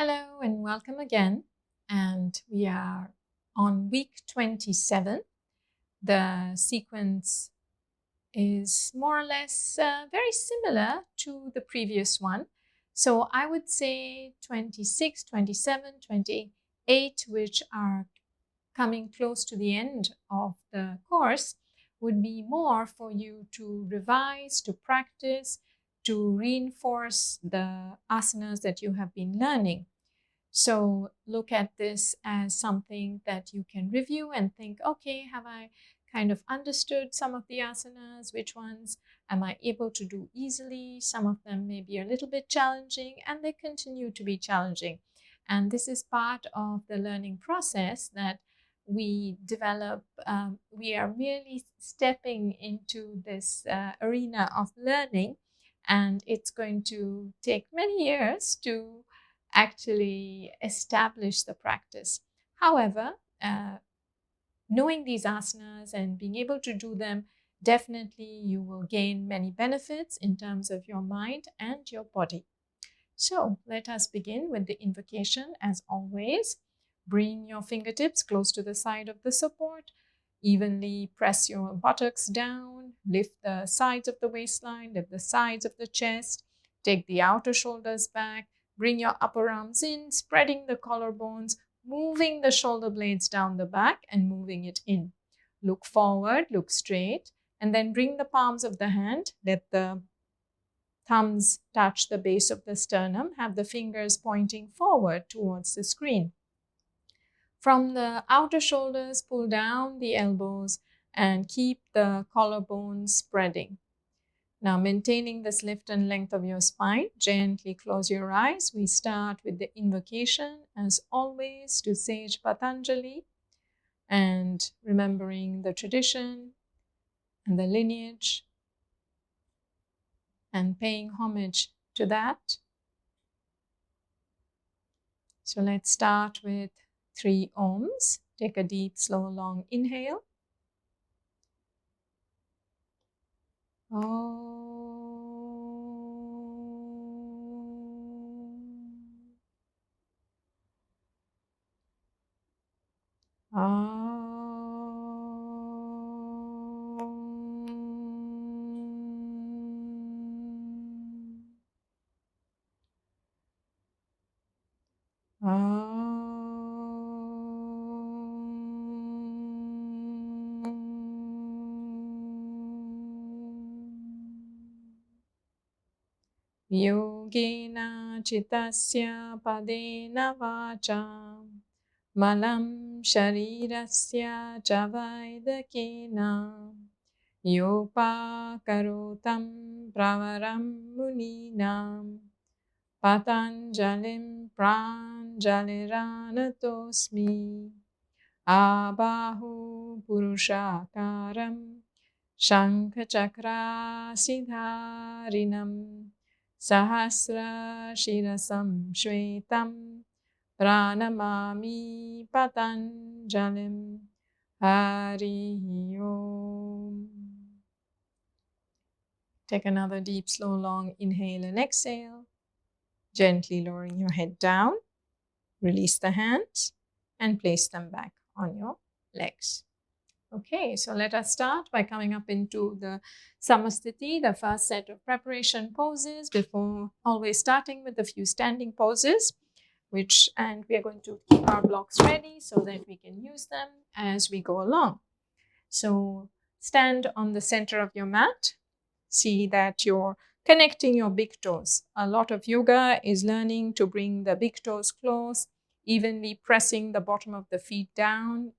Hello and welcome again. And we are on week 27. The sequence is more or less very similar to the previous one. So I would say 26, 27, 28, which are coming close to the end of the course, would be more for you to revise, to practice, to reinforce the asanas that you have been learning. So look at this as something that you can review and think, okay, have I kind of understood some of the asanas? Which ones am I able to do easily? Some of them may be a little bit challenging, and they continue to be challenging. And this is part of the learning process that we develop. We are merely stepping into this arena of learning, and it's going to take many years to actually establish the practice. However, knowing these asanas and being able to do them, definitely you will gain many benefits in terms of your mind and your body. So let us begin with the invocation as always. Bring your fingertips close to the side of the support. Evenly press your buttocks down. Lift the sides of the waistline. Lift the sides of the chest. Take the outer shoulders back. Bring your upper arms in, spreading the collarbones, moving the shoulder blades down the back and moving it in. Look forward, look straight, and then bring the palms of the hand. Let the thumbs touch the base of the sternum. Have the fingers pointing forward towards the screen. From the outer shoulders, pull down the elbows and keep the collarbones spreading. Now, maintaining this lift and length of your spine, gently close your eyes. We start with the invocation, as always, to Sage Patanjali, and remembering the tradition and the lineage and paying homage to that. So let's start with 3 ohms. Take a deep, slow, long inhale. Yogena chitasya padena vacha malam sharirasya javaidakena yopa karotam pravaram muninam patanjalim pranjaliranatosmi abahu purushakaram shankachakra siddharinam Sahasra Shirasam Shvetam Pranamami Patanjalim Hari Om. Take another deep, slow, long inhale and exhale. Gently lowering your head down. Release the hands and place them back on your legs. Okay, so let us start by coming up into the Samasthiti, the first set of preparation poses, before always starting with a few standing poses, and we are going to keep our blocks ready so that we can use them as we go along. So stand on the center of your mat. See that you're connecting your big toes. A lot of yoga is learning to bring the big toes close, evenly pressing the bottom of the feet down,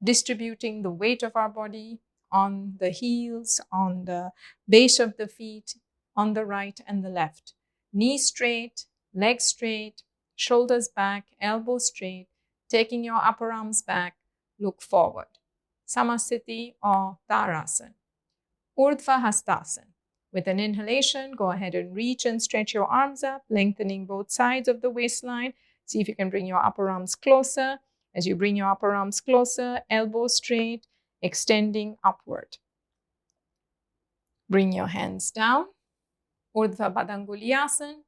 distributing the weight of our body on the heels, on the base of the feet, on the right and the left. Knees straight, legs straight, shoulders back, elbows straight, taking your upper arms back, look forward. Samasthiti or Tarasana. Urdhva Hastasana. With an inhalation, go ahead and reach and stretch your arms up, lengthening both sides of the waistline. See if you can bring your upper arms closer. As you bring your upper arms closer, elbows straight, extending upward. Bring your hands down. Urdhva Baddhanguliyasana.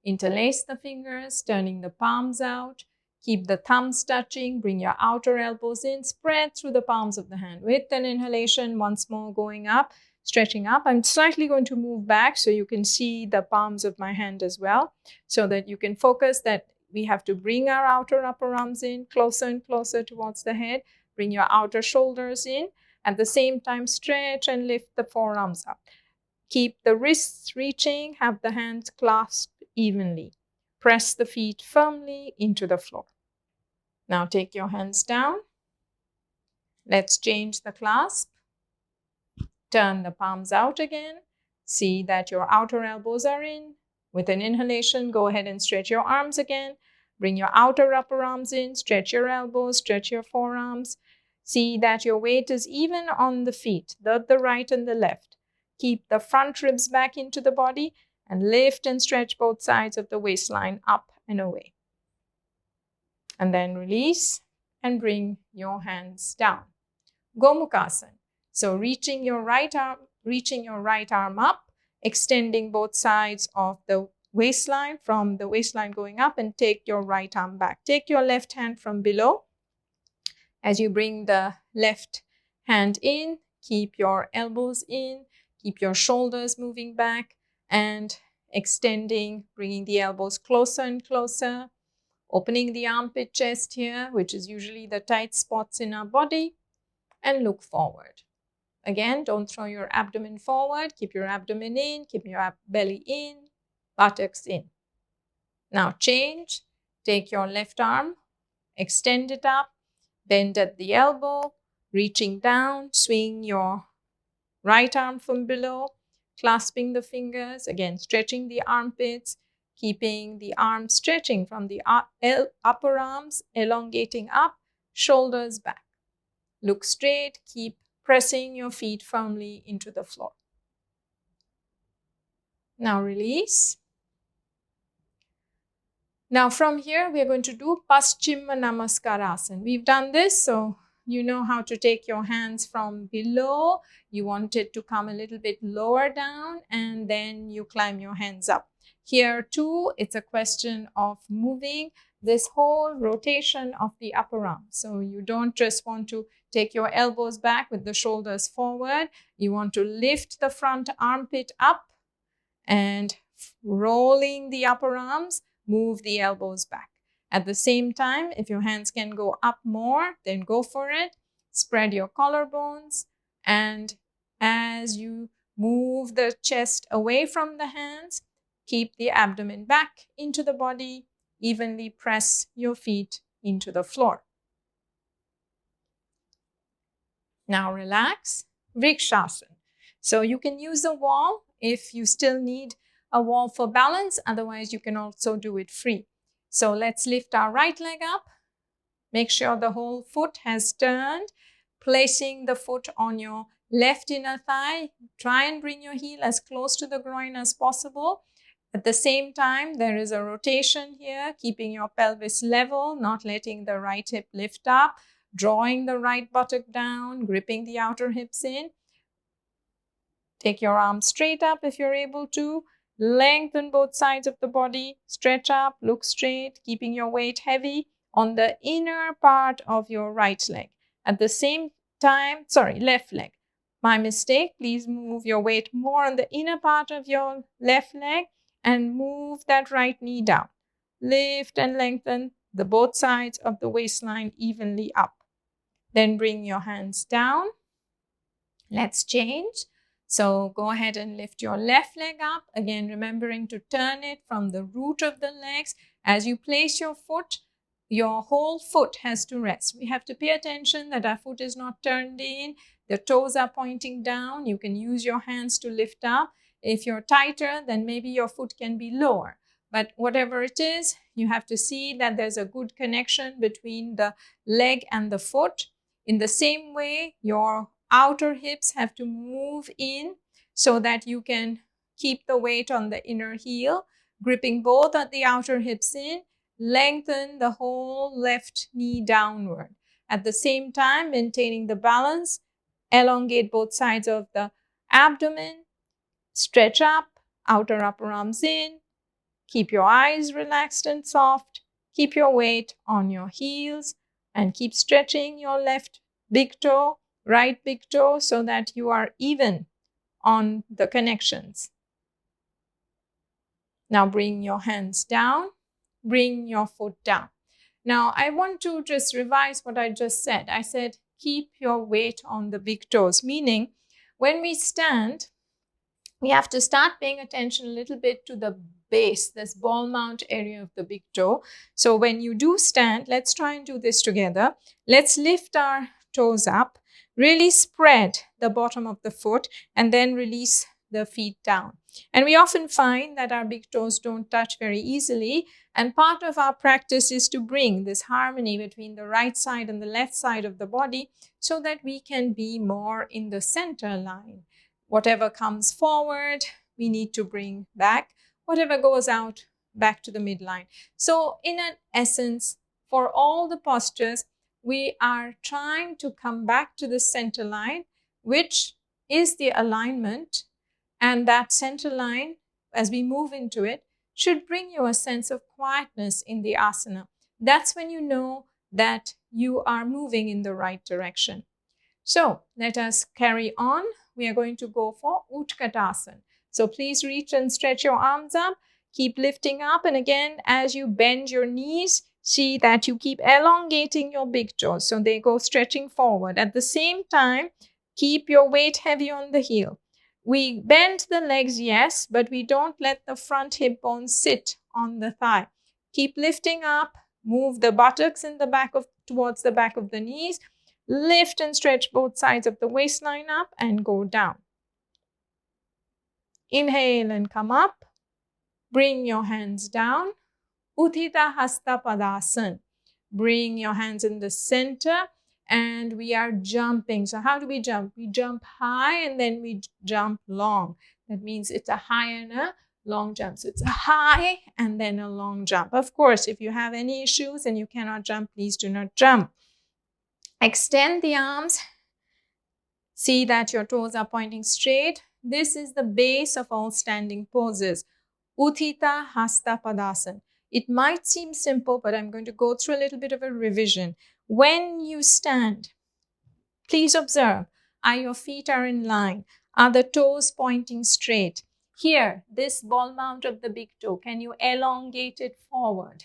Interlace the fingers, turning the palms out. Keep the thumbs touching. Bring your outer elbows in. Spread through the palms of the hand. With an inhalation, once more going up, stretching up. I'm slightly going to move back so you can see the palms of my hand as well, so that you can focus that we have to bring our outer upper arms in closer and closer towards the head. Bring your outer shoulders in. At the same time, stretch and lift the forearms up. Keep the wrists reaching. Have the hands clasped evenly. Press the feet firmly into the floor. Now take your hands down. Let's change the clasp. Turn the palms out again. See that your outer elbows are in. With an inhalation, go ahead and stretch your arms again. Bring your outer upper arms in. Stretch your elbows, stretch your forearms. See that your weight is even on the feet, the right and the left. Keep the front ribs back into the body and lift and stretch both sides of the waistline up and away. And then release and bring your hands down. Gomukhasana. So reaching your right arm up, extending both sides of the waistline, from the waistline going up, and take your right arm back. Take your left hand from below. As you bring the left hand in, keep your elbows in, keep your shoulders moving back and extending, bringing the elbows closer and closer, opening the armpit chest here, which is usually the tight spots in our body, and look forward. Again, don't throw your abdomen forward. Keep your abdomen in, keep your belly in, buttocks in. Now change. Take your left arm, extend it up, bend at the elbow, reaching down, swing your right arm from below, clasping the fingers, again stretching the armpits, keeping the arms stretching from the upper arms, elongating up, shoulders back. Look straight, keep pressing your feet firmly into the floor. Now release. Now from here, we are going to do Paschima Namaskara. We've done this, so you know how to take your hands from below. You want it to come a little bit lower down, and then you climb your hands up. Here too, it's a question of moving this whole rotation of the upper arm. So you don't just want to take your elbows back with the shoulders forward. You want to lift the front armpit up and rolling the upper arms, move the elbows back. At the same time, if your hands can go up more, then go for it. Spread your collarbones, and as you move the chest away from the hands, keep the abdomen back into the body. Evenly press your feet into the floor. Now relax. Vrksasana. So you can use a wall if you still need a wall for balance. Otherwise, you can also do it free. So let's lift our right leg up. Make sure the whole foot has turned. Placing the foot on your left inner thigh. Try and bring your heel as close to the groin as possible. At the same time, there is a rotation here, keeping your pelvis level, not letting the right hip lift up, drawing the right buttock down, gripping the outer hips in. Take your arms straight up if you're able to. Lengthen both sides of the body. Stretch up, look straight, keeping your weight heavy on the inner part of your right leg. At the same time, left leg. My mistake. Please move your weight more on the inner part of your left leg and move that right knee down. Lift and lengthen the both sides of the waistline evenly up. Then bring your hands down. Let's change. So go ahead and lift your left leg up. Again, remembering to turn it from the root of the legs. As you place your foot, your whole foot has to rest. We have to pay attention that our foot is not turned in. The toes are pointing down. You can use your hands to lift up. If you're tighter, then maybe your foot can be lower. But whatever it is, you have to see that there's a good connection between the leg and the foot. In the same way, your outer hips have to move in so that you can keep the weight on the inner heel, gripping both of the outer hips in, lengthen the whole left knee downward. At the same time, maintaining the balance, elongate both sides of the abdomen, stretch up, outer upper arms in, Keep your eyes relaxed and soft. Keep your weight on your heels and keep stretching your left big toe, right big toe, so that you are even on the connections. Now bring your hands down, bring your foot down. Now I want to just revise what I just said. I said keep your weight on the big toes, meaning when we stand, we have to start paying attention a little bit to the base, this ball mount area of the big toe. So when you do stand, let's try and do this together. Let's lift our toes up, really spread the bottom of the foot, and then release the feet down. And we often find that our big toes don't touch very easily. And part of our practice is to bring this harmony between the right side and the left side of the body so that we can be more in the center line. Whatever comes forward, we need to bring back. Whatever goes out, back to the midline. So in an essence, for all the postures, we are trying to come back to the center line, which is the alignment. And that center line, as we move into it, should bring you a sense of quietness in the asana. That's when you know that you are moving in the right direction. So let us carry on. We are going to go for Utkatasana. So please reach and stretch your arms up. Keep lifting up. And again, as you bend your knees, see that you keep elongating your big toes. So they go stretching forward. At the same time, keep your weight heavy on the heel. We bend the legs, yes, but we don't let the front hip bone sit on the thigh. Keep lifting up. Move the buttocks in the back towards the back of the knees. Lift and stretch both sides of the waistline up and go down. Inhale and come up. Bring your hands down. Utthita Hasta Padasana. Bring your hands in the center and we are jumping. So how do we jump? We jump high and then we jump long. That means it's a high and a long jump. So it's a high and then a long jump. Of course, if you have any issues and you cannot jump, please do not jump. Extend the arms. See that your toes are pointing straight. This is the base of all standing poses. Utthita Hasta Padasana. It might seem simple, but I'm going to go through a little bit of a revision. When you stand, please observe, your feet are in line? Are the toes pointing straight? Here, this ball mount of the big toe, can you elongate it forward?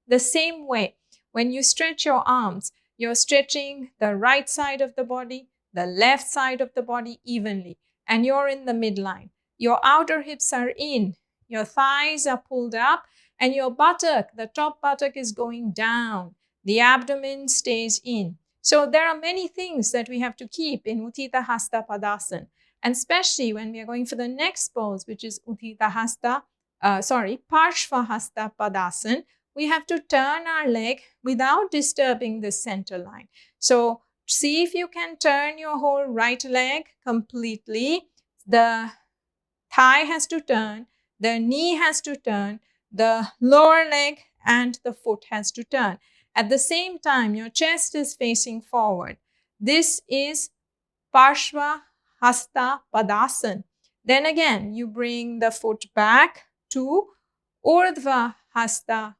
The same way, when you stretch your arms, you're stretching the right side of the body, the left side of the body evenly, and you're in the midline. Your outer hips are in, your thighs are pulled up, and your buttock, the top buttock is going down. The abdomen stays in. So there are many things that we have to keep in Utthita Hasta Padasana. And especially when we are going for the next pose, which is Parsva Hasta Padasana, we have to turn our leg without disturbing the center line. So see if you can turn your whole right leg completely. The thigh has to turn, the knee has to turn, the lower leg and the foot has to turn. At the same time, your chest is facing forward. This is Parsva Hasta Padasana. Then again, you bring the foot back to Urdhva Hastasana.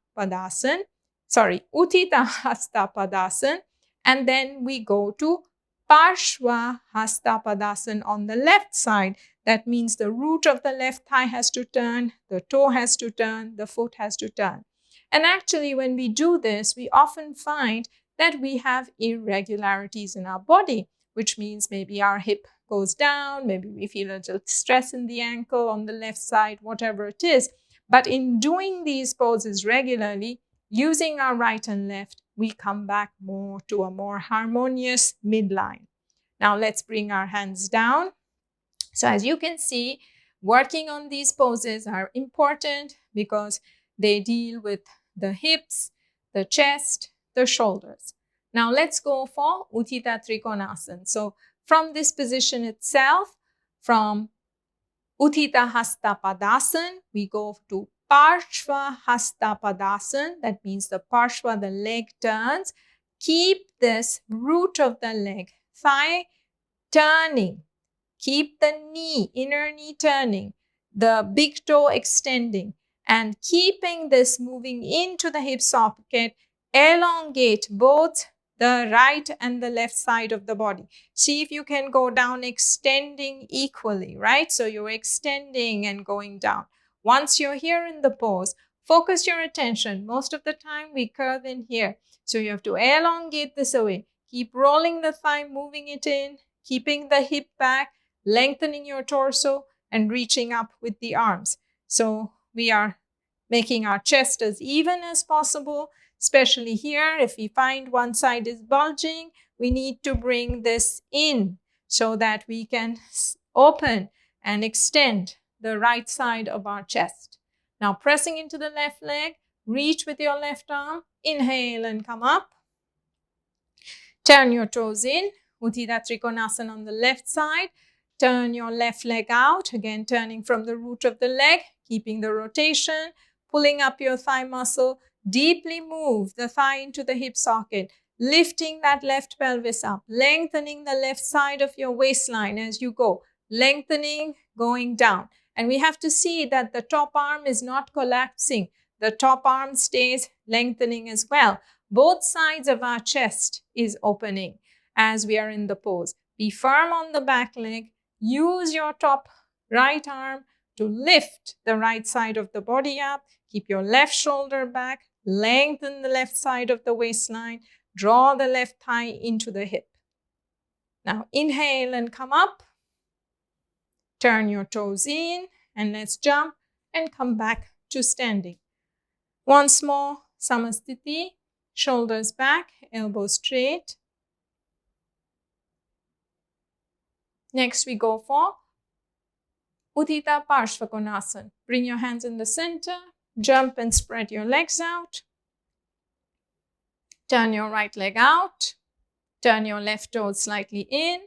Utthita Hasta Padasana. And then we go to Parsva Hasta Padasana on the left side. That means the root of the left thigh has to turn, the toe has to turn, the foot has to turn. And actually, when we do this, we often find that we have irregularities in our body, which means maybe our hip goes down, maybe we feel a little stress in the ankle on the left side, whatever it is. But in doing these poses regularly, using our right and left, we come back more to a more harmonious midline. Now let's bring our hands down. So as you can see, working on these poses are important because they deal with the hips, the chest, the shoulders. Now let's go for Utthita Trikonasana. So from this position itself, from Utthita Hasta Padasana, we go to Parsva Hasta Padasana. That means the Parsva, the leg turns. Keep this root of the leg, thigh turning. Keep the knee, inner knee turning, the big toe extending. And keeping this moving into the hip socket, elongate both the right and the left side of the body. See if you can go down extending equally, right? So you're extending and going down. Once you're here in the pose, focus your attention. Most of the time we curve in here. So you have to elongate this away. Keep rolling the thigh, moving it in, keeping the hip back, lengthening your torso, and reaching up with the arms. So we are making our chest as even as possible, especially here. If we find one side is bulging, we need to bring this in so that we can open and extend the right side of our chest. Now pressing into the left leg, reach with your left arm, inhale and come up. Turn your toes in, Utthita Trikonasana on the left side. Turn your left leg out, again turning from the root of the leg, keeping the rotation, pulling up your thigh muscle. Deeply move the thigh into the hip socket, lifting that left pelvis up, lengthening the left side of your waistline as you go, lengthening, going down. And we have to see that the top arm is not collapsing. The top arm stays lengthening as well. Both sides of our chest is opening as we are in the pose. Be firm on the back leg. Use your top right arm to lift the right side of the body up. Keep your left shoulder back. Lengthen the left side of the waistline. Draw the left thigh into the hip. Now inhale and come up. Turn your toes in and let's jump and come back to standing. Once more, Samasthiti. Shoulders back, elbows straight. Next we go for Utthita Trikonasana. Bring your hands in the center, jump and spread your legs out. Turn your right leg out, turn your left toe slightly in,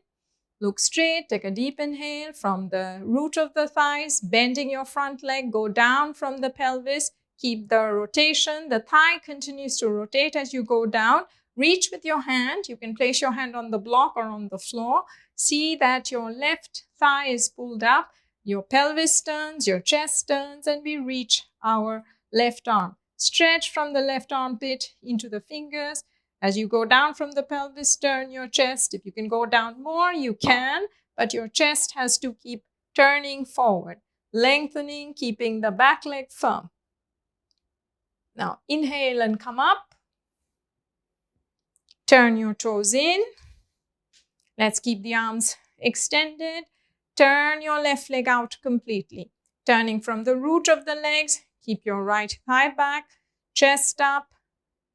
look straight, take a deep inhale from the root of the thighs, bending your front leg, go down from the pelvis. Keep the rotation. The thigh continues to rotate as you go down. Reach with your hand. You can place your hand on the block or on the floor. See that your left thigh is pulled up. Your pelvis turns, your chest turns, and we reach our left arm. Stretch from the left armpit into the fingers. As you go down from the pelvis, turn your chest. If you can go down more, you can, but your chest has to keep turning forward, lengthening, keeping the back leg firm. Now inhale and come up. Turn your toes in. Let's keep the arms extended. Turn your left leg out completely. Turning from the root of the legs, keep your right thigh back, chest up,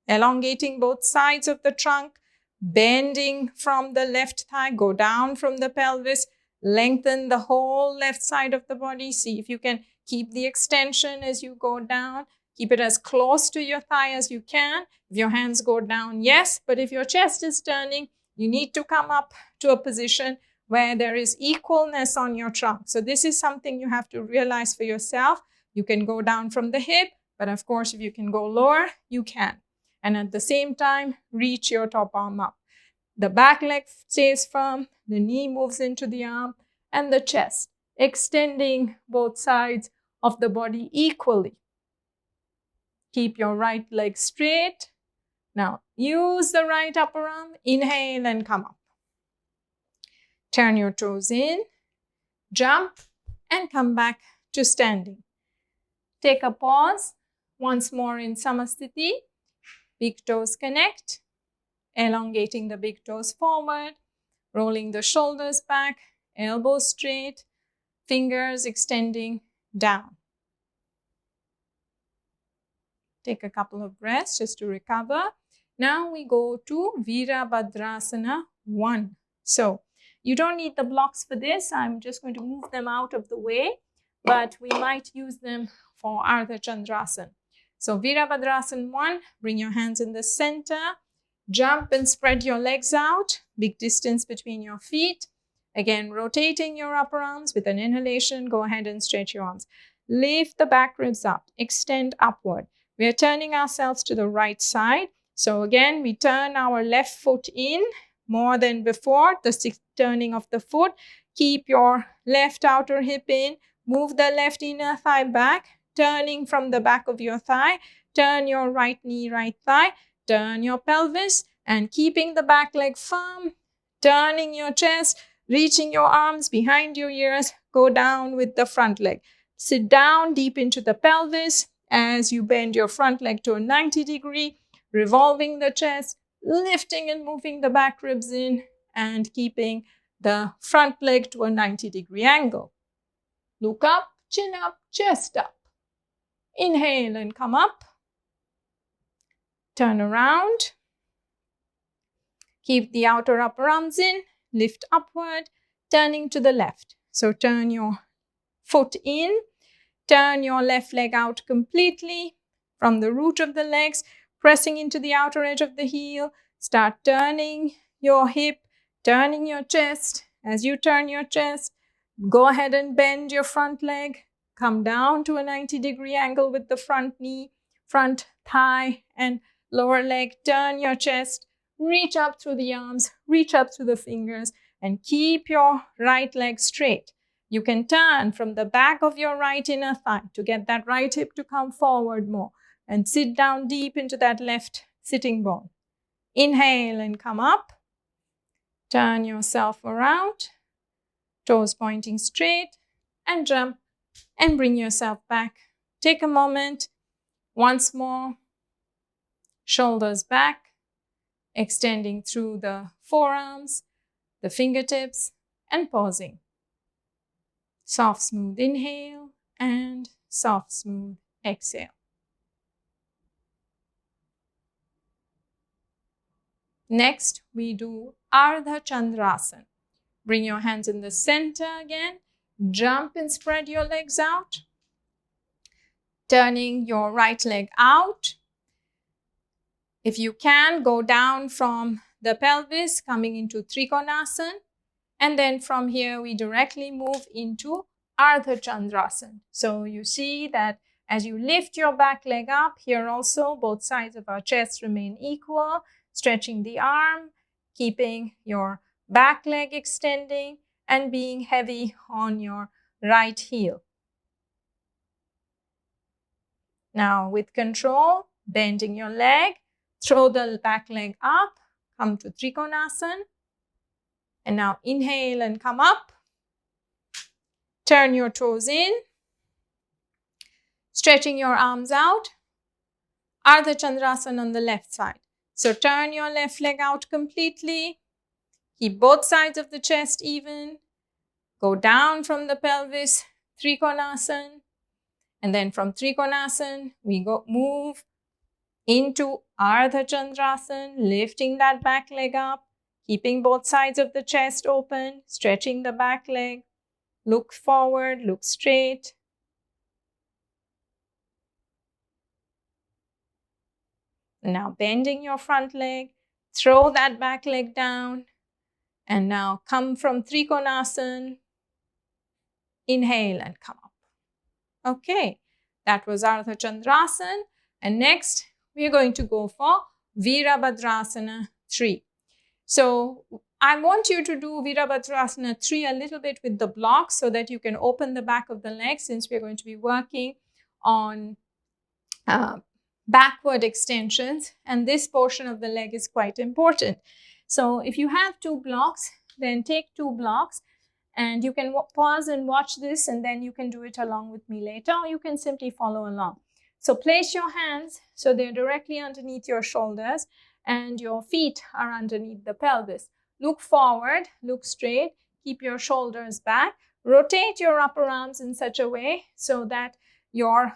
elongating both sides of the trunk, bending from the left thigh, go down from the pelvis, lengthen the whole left side of the body. See if you can keep the extension as you go down. Keep it as close to your thigh as you can. If your hands go down, yes, but if your chest is turning, you need to come up to a position where there is equalness on your trunk. So this is something you have to realize for yourself. You can go down from the hip, but of course, if you can go lower, you can. And at the same time, reach your top arm up. The back leg stays firm, the knee moves into the arm, and the chest, extending both sides of the body equally. Keep your right leg straight. Now, use the right upper arm. Inhale and come up. Turn your toes in, jump, and come back to standing. Take a pause. Once more in Samasthiti. Big toes connect, elongating the big toes forward, rolling the shoulders back, elbows straight, fingers extending down. Take a couple of breaths just to recover. Now we go to Urdhva Baddhanguliyasana 1. So you don't need the blocks for this. I'm just going to move them out of the way, but we might use them for Ardha Chandrasana. So Urdhva Baddhanguliyasana 1, bring your hands in the center, jump and spread your legs out, big distance between your feet. Again, rotating your upper arms with an inhalation, go ahead and stretch your arms. Lift the back ribs up, extend upward. We are turning ourselves to the right side. So again, we turn our left foot in more than before, the turning of the foot. Keep your left outer hip in, move the left inner thigh back, turning from the back of your thigh. Turn your right knee, right thigh. Turn your pelvis and keeping the back leg firm. Turning your chest, reaching your arms behind your ears. Go down with the front leg. Sit down deep into the pelvis as you bend your front leg to a 90 degree, revolving the chest, lifting and moving the back ribs in, and keeping the front leg to a 90 degree angle. Look up, chin up, chest up. Inhale and come up. Turn around. Keep the outer upper arms in. Lift upward, turning to the left. So turn your foot in. Turn your left leg out completely from the root of the legs, pressing into the outer edge of the heel. Start turning your hip, turning your chest. As you turn your chest, go ahead and bend your front leg. Come down to a 90 degree angle with the front knee, front thigh, and lower leg. Turn your chest. Reach up through the arms, reach up through the fingers, and keep your right leg straight. You can turn from the back of your right inner thigh to get that right hip to come forward more and sit down deep into that left sitting bone. Inhale and come up. Turn yourself around, toes pointing straight, and jump and bring yourself back. Take a moment, once more, shoulders back, extending through the forearms, the fingertips, and pausing. Soft, smooth inhale and soft, smooth exhale. Next, we do Urdhva Chandrasana. Bring your hands in the center again. Jump and spread your legs out. Turning your right leg out. If you can, go down from the pelvis, coming into Trikonasana. And then from here, we directly move into Urdhva Chandrasana. So you see that as you lift your back leg up, here also both sides of our chest remain equal, stretching the arm, keeping your back leg extending, and being heavy on your right heel. Now with control, bending your leg, throw the back leg up, come to Trikonasana. And now inhale and come up. Turn your toes in. Stretching your arms out. Urdhva Chandrasana on the left side. So turn your left leg out completely. Keep both sides of the chest even. Go down from the pelvis, Trikonasana. And then from Trikonasana, we move into Urdhva Chandrasana, lifting that back leg up. Keeping both sides of the chest open, stretching the back leg. Look forward, look straight. Now bending your front leg, throw that back leg down. And now come from Trikonasana. Inhale and come up. Okay, that was Urdhva Chandrasana. And next, we are going to go for Virabhadrasana 3. So I want you to do Virabhadrasana 3 a little bit with the blocks so that you can open the back of the leg, since we're going to be working on backward extensions, and this portion of the leg is quite important. So if you have 2 blocks, then take 2 blocks and you can pause and watch this, and then you can do it along with me later, or you can simply follow along. So place your hands so they're directly underneath your shoulders and your feet are underneath the pelvis. Look forward, look straight, keep your shoulders back. Rotate your upper arms in such a way so that your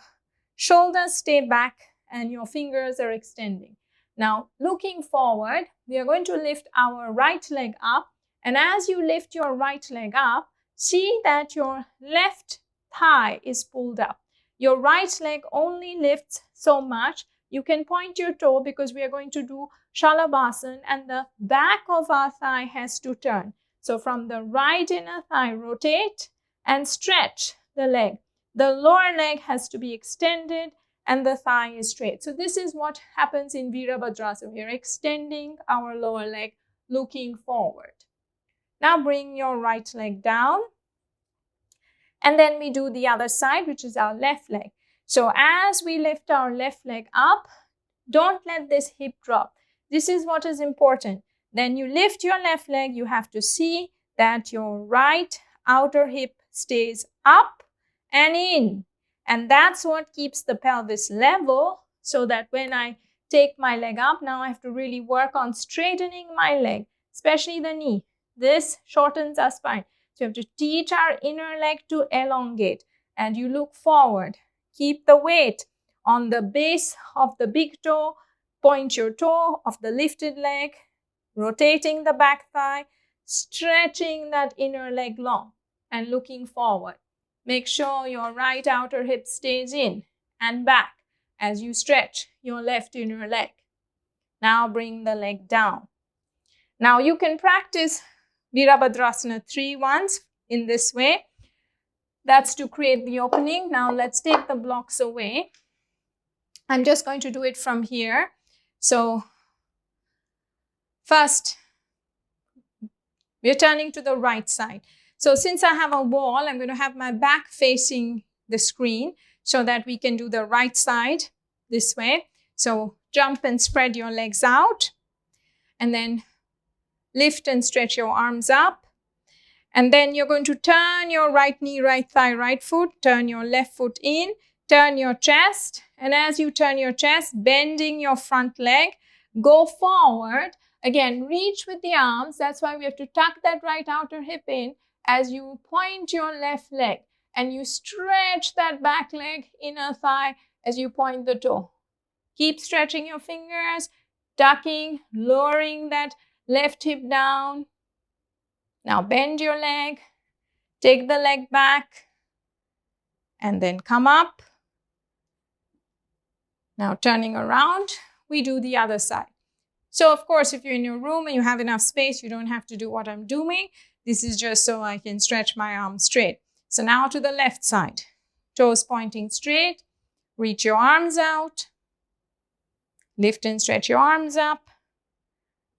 shoulders stay back and your fingers are extending. Now, looking forward, we are going to lift our right leg up. And as you lift your right leg up, see that your left thigh is pulled up. Your right leg only lifts so much. You can point your toe because we are going to do Shalabhasana, and the back of our thigh has to turn. So from the right inner thigh, rotate and stretch the leg. The lower leg has to be extended and the thigh is straight. So this is what happens in Virabhadrasana. We are extending our lower leg, looking forward. Now bring your right leg down. And then we do the other side, which is our left leg. So as we lift our left leg up, don't let this hip drop. This is what is important. Then you lift your left leg, you have to see that your right outer hip stays up and in. And that's what keeps the pelvis level, so that when I take my leg up, now I have to really work on straightening my leg, especially the knee. This shortens our spine. So you have to teach our inner leg to elongate. And you look forward. Keep the weight on the base of the big toe. Point your toe of the lifted leg, rotating the back thigh, stretching that inner leg long and looking forward. Make sure your right outer hip stays in and back as you stretch your left inner leg. Now bring the leg down. Now you can practice Virabhadrasana 3 once in this way. That's to create the opening. Now let's take the blocks away. I'm just going to do it from here. So first, we're turning to the right side. So since I have a wall, I'm going to have my back facing the screen so that we can do the right side this way. So jump and spread your legs out, and then lift and stretch your arms up. And then you're going to turn your right knee, right thigh, right foot, turn your left foot in, turn your chest. And as you turn your chest, bending your front leg, go forward. Again, reach with the arms. That's why we have to tuck that right outer hip in as you point your left leg. And you stretch that back leg, inner thigh, as you point the toe. Keep stretching your fingers, tucking, lowering that left hip down. Now bend your leg, take the leg back, and then come up. Now turning around, we do the other side. So of course, if you're in your room and you have enough space, you don't have to do what I'm doing. This is just so I can stretch my arms straight. So now to the left side. Toes pointing straight. Reach your arms out. Lift and stretch your arms up.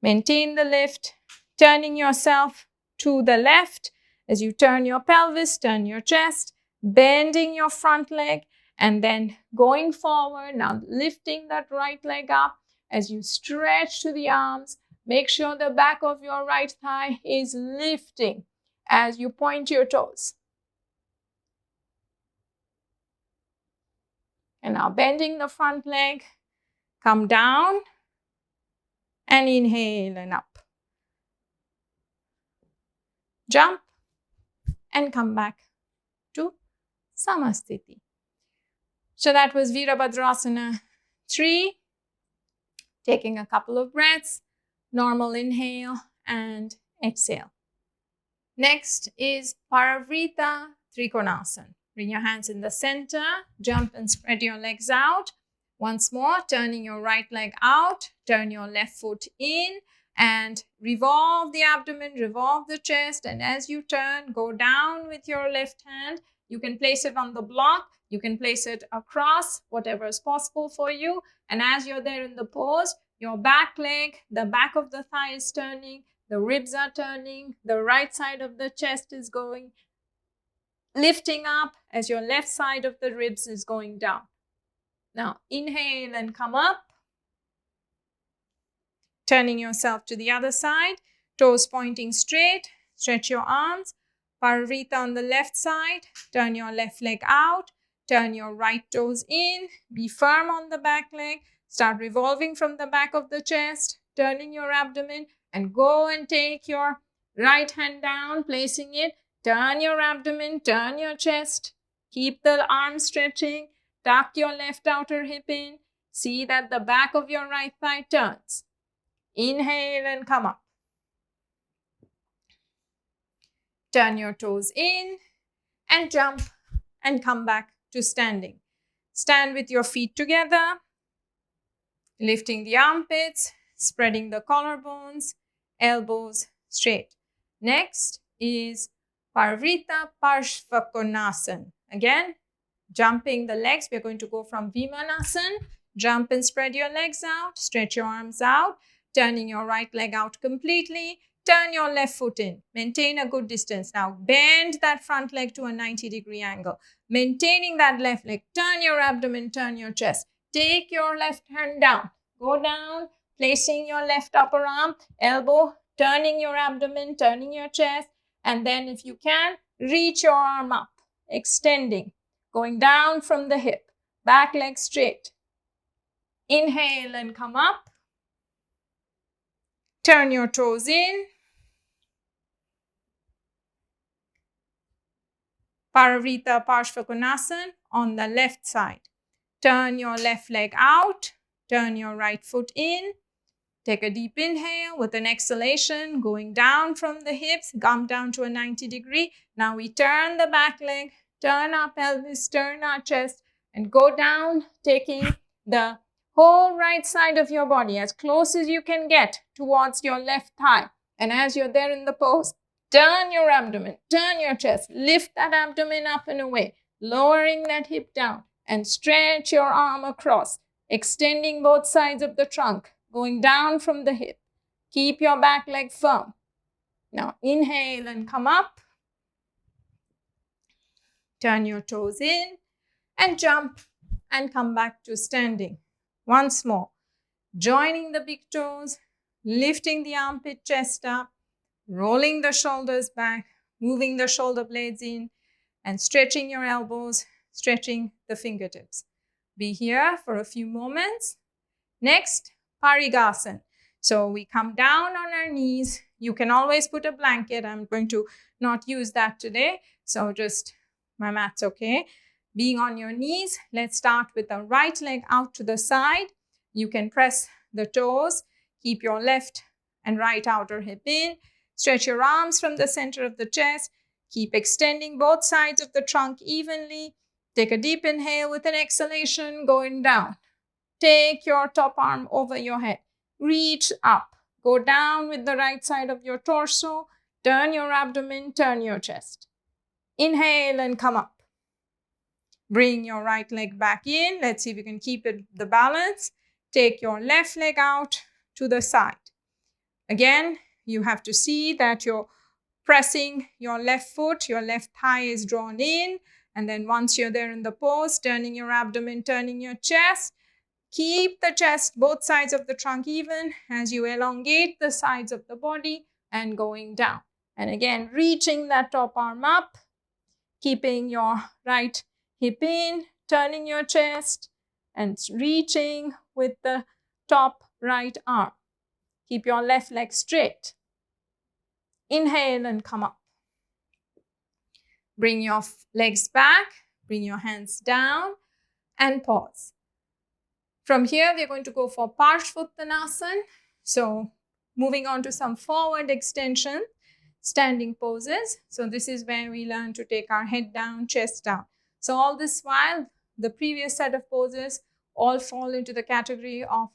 Maintain the lift. Turning yourself to the left as you turn your pelvis, turn your chest, bending your front leg, and then going forward. Now lifting that right leg up as you stretch to the arms. Make sure the back of your right thigh is lifting as you point your toes. And now bending the front leg, come down and inhale and up. Jump and come back to Samasthiti. So that was Virabhadrasana 3. Taking a couple of breaths, normal inhale and exhale. Next is Parvrita-Trikonasana. Bring your hands in the center, jump and spread your legs out. Once more, turning your right leg out, turn your left foot in, and revolve the abdomen, revolve the chest. And as you turn, go down with your left hand. You can place it on the block. You can place it across, whatever is possible for you. And as you're there in the pose, your back leg, the back of the thigh is turning, the ribs are turning, the right side of the chest is going, lifting up as your left side of the ribs is going down. Now, inhale and come up. Turning yourself to the other side, toes pointing straight, stretch your arms. Parvrita on the left side, turn your left leg out, turn your right toes in, be firm on the back leg, start revolving from the back of the chest, turning your abdomen, and go and take your right hand down, placing it, turn your abdomen, turn your chest, keep the arms stretching, tuck your left outer hip in, see that the back of your right thigh turns. Inhale and come up. Turn your toes in and jump and come back to standing. Stand with your feet together, lifting the armpits, spreading the collarbones, elbows straight. Next is Parvrita Parsva. Again, jumping the legs. We're going to go from Vimanasana. Jump and spread your legs out, stretch your arms out, turning your right leg out completely, turn your left foot in. Maintain a good distance. Now bend that front leg to a 90-degree angle. Maintaining that left leg. Turn your abdomen, turn your chest. Take your left hand down. Go down, placing your left upper arm, elbow, turning your abdomen, turning your chest. And then if you can, reach your arm up, extending, going down from the hip. Back leg straight. Inhale and come up. Turn your toes in. Parsva Konasana on the left side. Turn your left leg out. Turn your right foot in. Take a deep inhale with an exhalation, going down from the hips, come down to a 90-degree. Now we turn the back leg, turn our pelvis, turn our chest, and go down, taking the whole right side of your body as close as you can get towards your left thigh. And as you're there in the pose, turn your abdomen, turn your chest, lift that abdomen up and away, lowering that hip down, and stretch your arm across, extending both sides of the trunk, going down from the hip. Keep your back leg firm. Now inhale and come up. Turn your toes in and jump and come back to standing. Once more. Joining the big toes, lifting the armpit chest up, rolling the shoulders back, moving the shoulder blades in, and stretching your elbows, stretching the fingertips. Be here for a few moments. Next, Vrksasana. So we come down on our knees. You can always put a blanket. I'm going to not use that today. So just my mat's okay. Being on your knees, let's start with the right leg out to the side. You can press the toes. Keep your left and right outer hip in. Stretch your arms from the center of the chest. Keep extending both sides of the trunk evenly. Take a deep inhale with an exhalation, going down. Take your top arm over your head. Reach up. Go down with the right side of your torso. Turn your abdomen, turn your chest. Inhale and come up. Bring your right leg back in. Let's see if you can keep the balance. Take your left leg out to the side. Again, you have to see that you're pressing your left foot, your left thigh is drawn in. And then once you're there in the pose, turning your abdomen, turning your chest. Keep the chest, both sides of the trunk even as you elongate the sides of the body and going down. And again, reaching that top arm up, keeping your right hip in, turning your chest and reaching with the top right arm. Keep your left leg straight. Inhale and come up. Bring your legs back, bring your hands down and pause. From here, we're going to go for Parshvottanasana. So moving on to some forward extension, standing poses. So this is where we learn to take our head down, chest down. So all this while, the previous set of poses all fall into the category of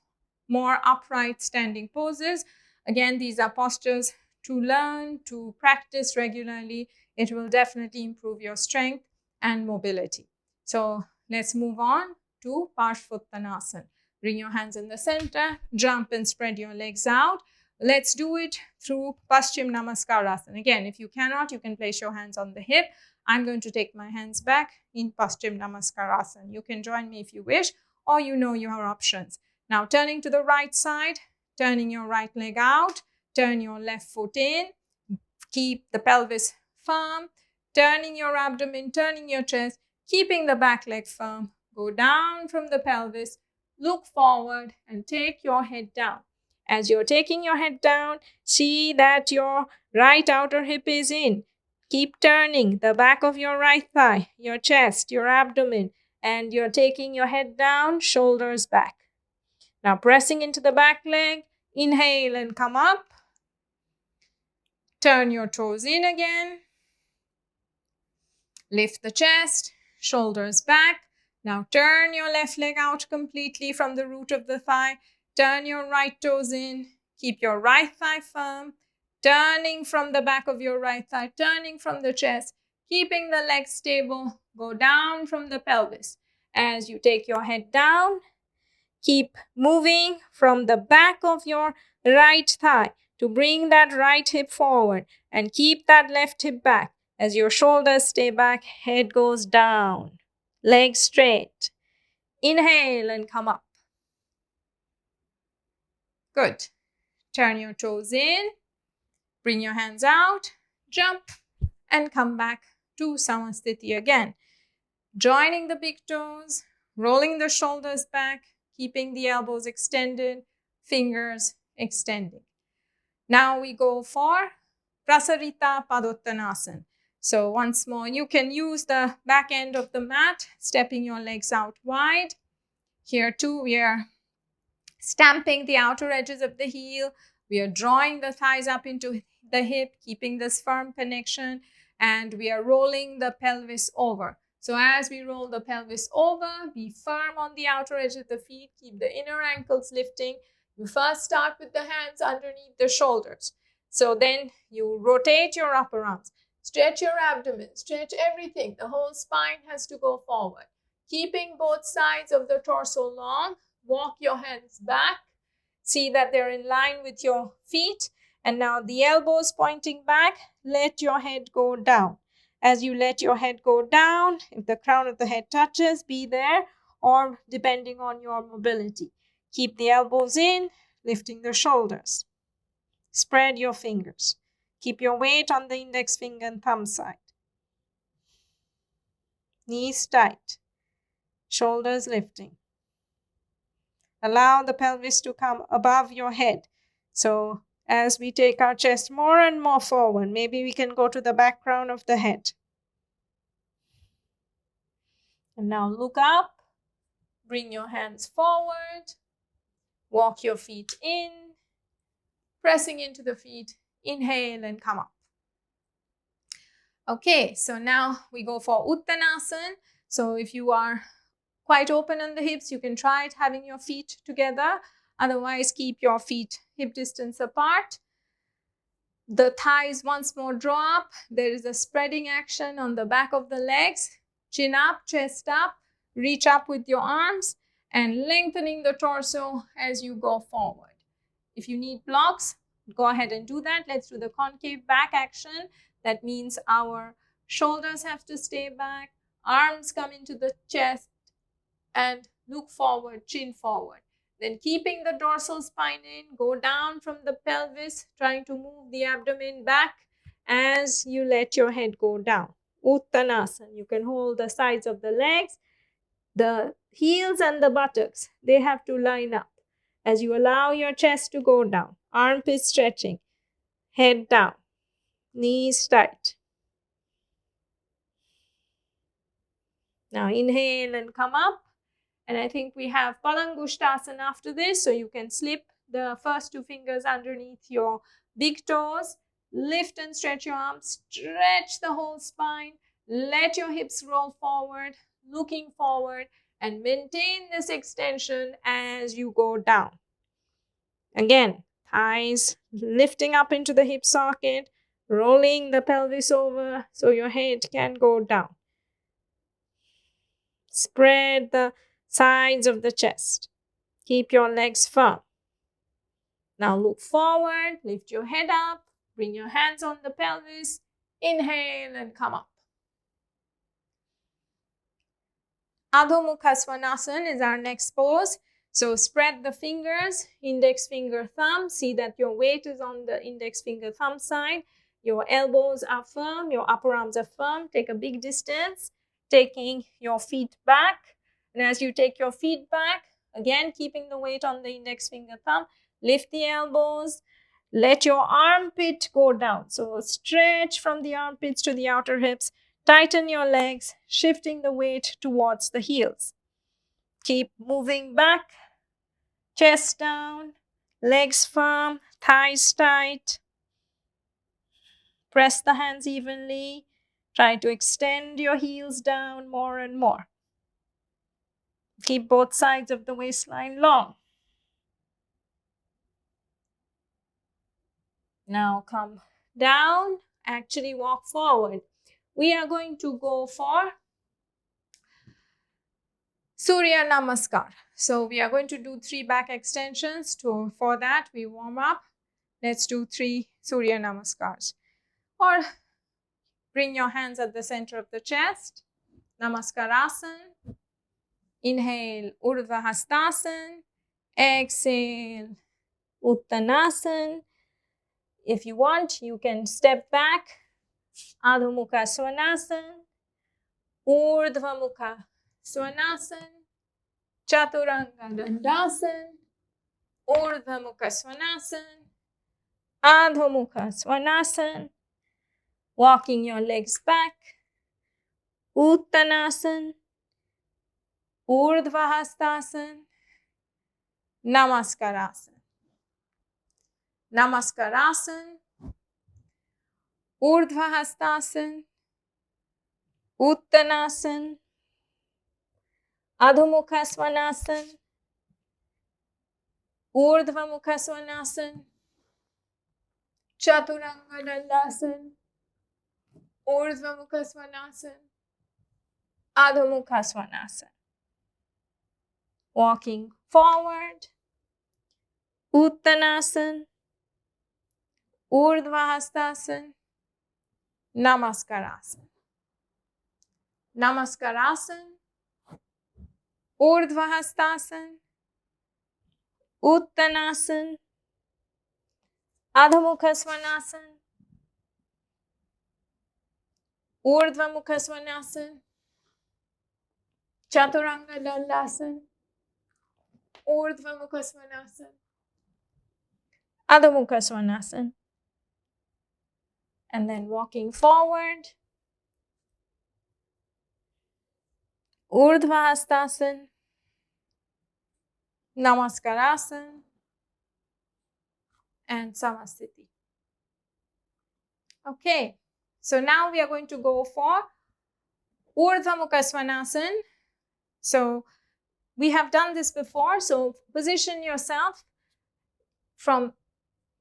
more upright standing poses. Again, these are postures to learn, to practice regularly. It will definitely improve your strength and mobility. So let's move on to Parshvottanasana. Bring your hands in the center, jump and spread your legs out. Let's do it through Paschima Namaskara. Again, if you cannot, you can place your hands on the hip. I'm going to take my hands back in Paschima Namaskara. You can join me if you wish, or you know your options. Now turning to the right side, turning your right leg out, turn your left foot in, keep the pelvis firm, turning your abdomen, turning your chest, keeping the back leg firm. Go down from the pelvis, look forward and take your head down. As you're taking your head down, see that your right outer hip is in. Keep turning the back of your right thigh, your chest, your abdomen, and you're taking your head down, shoulders back. Now pressing into the back leg, inhale and come up. Turn your toes in again. Lift the chest, shoulders back. Now turn your left leg out completely from the root of the thigh. Turn your right toes in. Keep your right thigh firm. Turning from the back of your right thigh, turning from the chest. Keeping the legs stable. Go down from the pelvis. As you take your head down, keep moving from the back of your right thigh. to bring that right hip forward and keep that left hip back. As your shoulders stay back, head goes down, legs straight. Inhale and come up. Good. Turn your toes in, bring your hands out, jump, and come back to Samasthiti again. Joining the big toes, rolling the shoulders back, keeping the elbows extended, fingers extending. Now we go for Prasarita Padottanasana. So once more, you can use the back end of the mat, stepping your legs out wide. Here too, we are stamping the outer edges of the heel. We are drawing the thighs up into the hip, keeping this firm connection, and we are rolling the pelvis over. So as we roll the pelvis over, be firm on the outer edge of the feet, keep the inner ankles lifting. You first start with the hands underneath the shoulders. So then you rotate your upper arms, stretch your abdomen, stretch everything. The whole spine has to go forward. Keeping both sides of the torso long, walk your hands back. See that they're in line with your feet. And now the elbows pointing back, let your head go down. As you let your head go down, if the crown of the head touches, be there, or depending on your mobility. Keep the elbows in, lifting the shoulders. Spread your fingers. Keep your weight on the index finger and thumb side. Knees tight. Shoulders lifting. Allow the pelvis to come above your head. So as we take our chest more and more forward, maybe we can go to the background of the head. And now look up. Bring your hands forward. Walk your feet in. Pressing into the feet. Inhale and come up. Okay, so now we go for Uttanasana. So if you are quite open on the hips, you can try it having your feet together. Otherwise, keep your feet hip distance apart. The thighs once more draw up. There is a spreading action on the back of the legs. Chin up, chest up. Reach up with your arms and lengthening the torso as you go forward. If you need blocks, go ahead and do that. Let's do the concave back action. That means our shoulders have to stay back, arms come into the chest, and look forward, chin forward. Then keeping the dorsal spine in, go down from the pelvis, trying to move the abdomen back as you let your head go down. Uttanasana. You can hold the sides of the legs. The heels and the buttocks, they have to line up as you allow your chest to go down. Armpit stretching. Head down. Knees tight. Now inhale and come up. And I think we have Patanjali after this. So you can slip the first two fingers underneath your big toes. Lift and stretch your arms. Stretch the whole spine. Let your hips roll forward, looking forward. And maintain this extension as you go down. Again, thighs lifting up into the hip socket. Rolling the pelvis over so your head can go down. Spread the sides of the chest. Keep your legs firm. Now look forward, lift your head up, bring your hands on the pelvis, inhale and come up. Gomukhasana is our next pose. So spread the fingers, index finger, thumb. See that your weight is on the index finger, thumb side. Your elbows are firm, your upper arms are firm. Take a big distance, taking your feet back. And as you take your feet back, again, keeping the weight on the index finger, thumb, lift the elbows, let your armpit go down. So stretch from the armpits to the outer hips, tighten your legs, shifting the weight towards the heels. Keep moving back, chest down, legs firm, thighs tight. Press the hands evenly. Try to extend your heels down more and more. Keep both sides of the waistline long. Now come down, actually walk forward. We are going to go for Surya Namaskar. So we are going to do 3 back extensions. For that, we warm up. let's do 3 Surya Namaskars. Or bring your hands at the center of the chest. Namaskarasana. Inhale, Urdhva Hastasana. Exhale, Uttanasana. If you want, you can step back. Adho Mukha Svanasana. Urdhva Mukha Svanasana. Chaturanga Dandasana. Urdhva Mukha Svanasana. Adho Mukha Svanasana. Walking your legs back. Uttanasana. Urdhva Hastasana. Namaskarasana. Namaskarasana. Urdhva Hastasana. Uttanasana. Adho Mukha Svanasana. Urdhva Mukha Svanasana. Chaturanga Dandasana. Urdhva Mukha Svanasana. Adho Mukha Svanasana. Walking forward. Uttanasana. Urdhva Hastasana. Namaskarasana. Namaskarasana. Urdhva Hastasana. Uttanasana. Adho Mukha Svanasana. Urdhva Mukha Svanasana. Chaturanga Dandasana. Urdhva Mukha Svanasana. Adho Mukha Svanasana. And then walking forward. Urdhva Hastasana. Namaskarasana. And Samasthiti. Okay, so now we are going to go for Urdhva Mukha Svanasana. So we have done this before, so position yourself from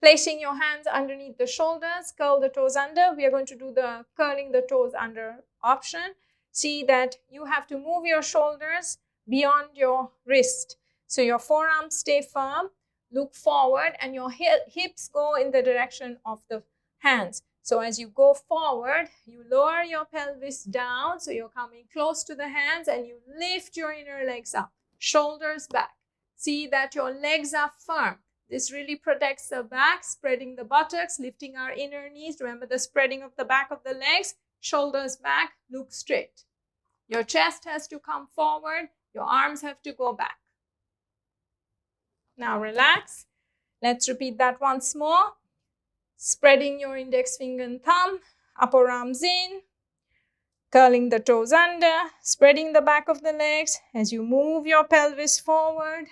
placing your hands underneath the shoulders, curl the toes under. We are going to do the curling the toes under option. See that you have to move your shoulders beyond your wrist. So your forearms stay firm, look forward, and your hips go in the direction of the hands. So as you go forward, you lower your pelvis down, so you're coming close to the hands, and you lift your inner legs up, shoulders back. See that your legs are firm. This really protects the back, spreading the buttocks, lifting our inner knees. Remember the spreading of the back of the legs, shoulders back, look straight. Your chest has to come forward, your arms have to go back. Now relax. Let's repeat that once more. Spreading your index finger and thumb, upper arms in, curling the toes under, spreading the back of the legs as you move your pelvis forward,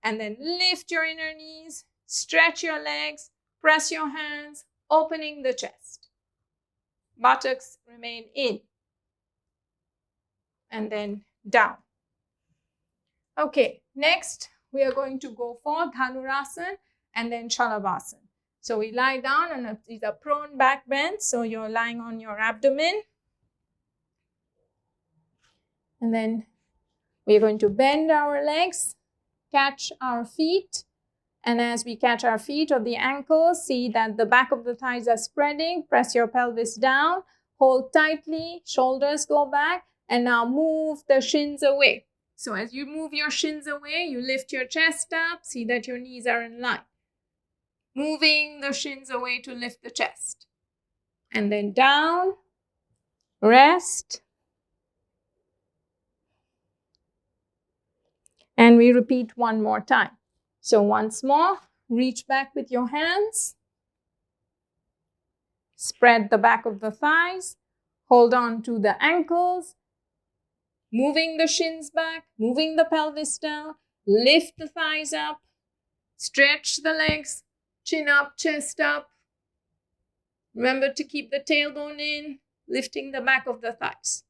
and then lift your inner knees, stretch your legs, press your hands, opening the chest. Buttocks remain in, and then down. Okay, next we are going to go for Dhanurasana and then Shalabhasana. So we lie down and it's a prone back bend. So you're lying on your abdomen. And then we're going to bend our legs, catch our feet. And as we catch our feet or the ankles, see that the back of the thighs are spreading. Press your pelvis down, hold tightly, shoulders go back, and now move the shins away. So as you move your shins away, you lift your chest up, see that your knees are in line. Moving the shins away to lift the chest. And then down, rest. And we repeat one more time. So once more, reach back with your hands. Spread the back of the thighs. Hold on to the ankles. Moving the shins back, moving the pelvis down. Lift the thighs up. Stretch the legs. Chin up, chest up. Remember to keep the tailbone in, lifting the back of the thighs.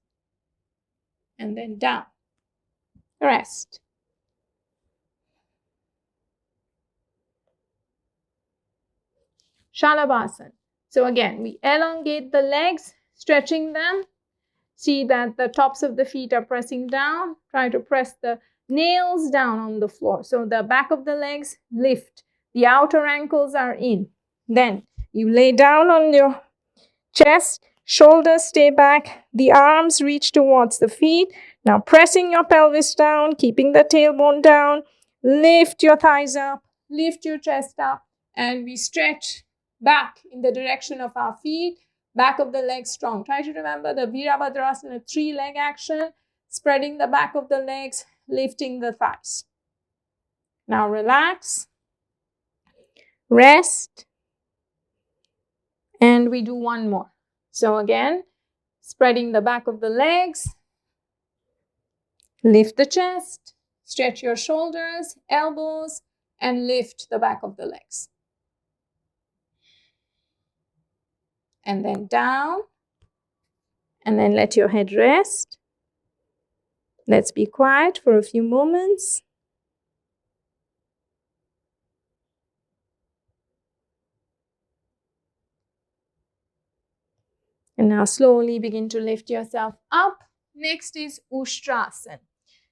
And then down. Rest. Shalabhasana. So again, we elongate the legs, stretching them. See that the tops of the feet are pressing down. Try to press the nails down on the floor. So the back of the legs lift. The outer ankles are in. Then you lay down on your chest, shoulders stay back, the arms reach towards the feet. Now pressing your pelvis down, keeping the tailbone down, lift your thighs up, lift your chest up, and we stretch back in the direction of our feet, back of the legs strong. Try to remember the Virabhadrasana 3-leg action, spreading the back of the legs, lifting the thighs. Now relax, rest, and we do one more. So again, spreading the back of the legs, lift the chest, stretch your shoulders, elbows, and lift the back of the legs. And then down, and then let your head rest. Let's be quiet for a few moments. And now slowly begin to lift yourself up. Next is Ustrasana.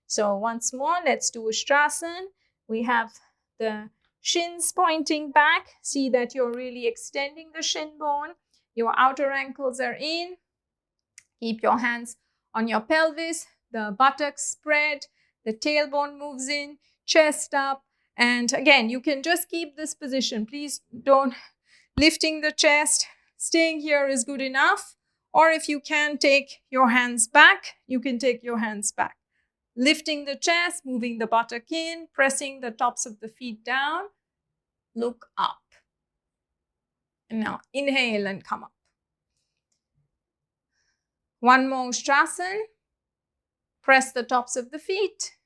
So once more, let's do Ustrasana. We have the shins pointing back. See that you're really extending the shin bone. Your outer ankles are in. Keep your hands on your pelvis. The buttocks spread. The tailbone moves in. Chest up. And again, you can just keep this position. Please don't lifting the chest. Staying here is good enough. Or if you can take your hands back, you can take your hands back. Lifting the chest, moving the buttock in, pressing the tops of the feet down. Look up. And now inhale and come up. One more Ustrasana. Press the tops of the feet,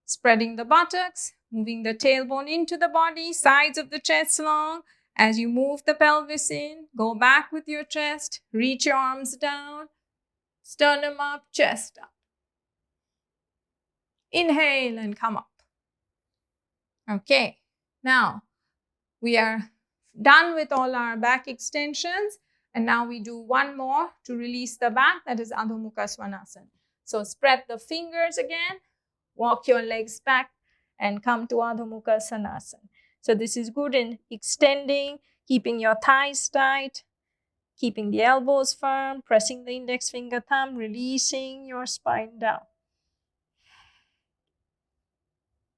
spreading the buttocks, moving the tailbone into the body, sides of the chest long. As you move the pelvis in, go back with your chest, reach your arms down, sternum up, chest up. Inhale and come up. Okay, now we are done with all our back extensions, and now we do one more to release the back, that is Urdhva Svanasana. So spread the fingers again, walk your legs back, and come to Urdhva Hastasana. So this is good in extending, keeping your thighs tight, keeping the elbows firm, pressing the index finger thumb, releasing your spine down.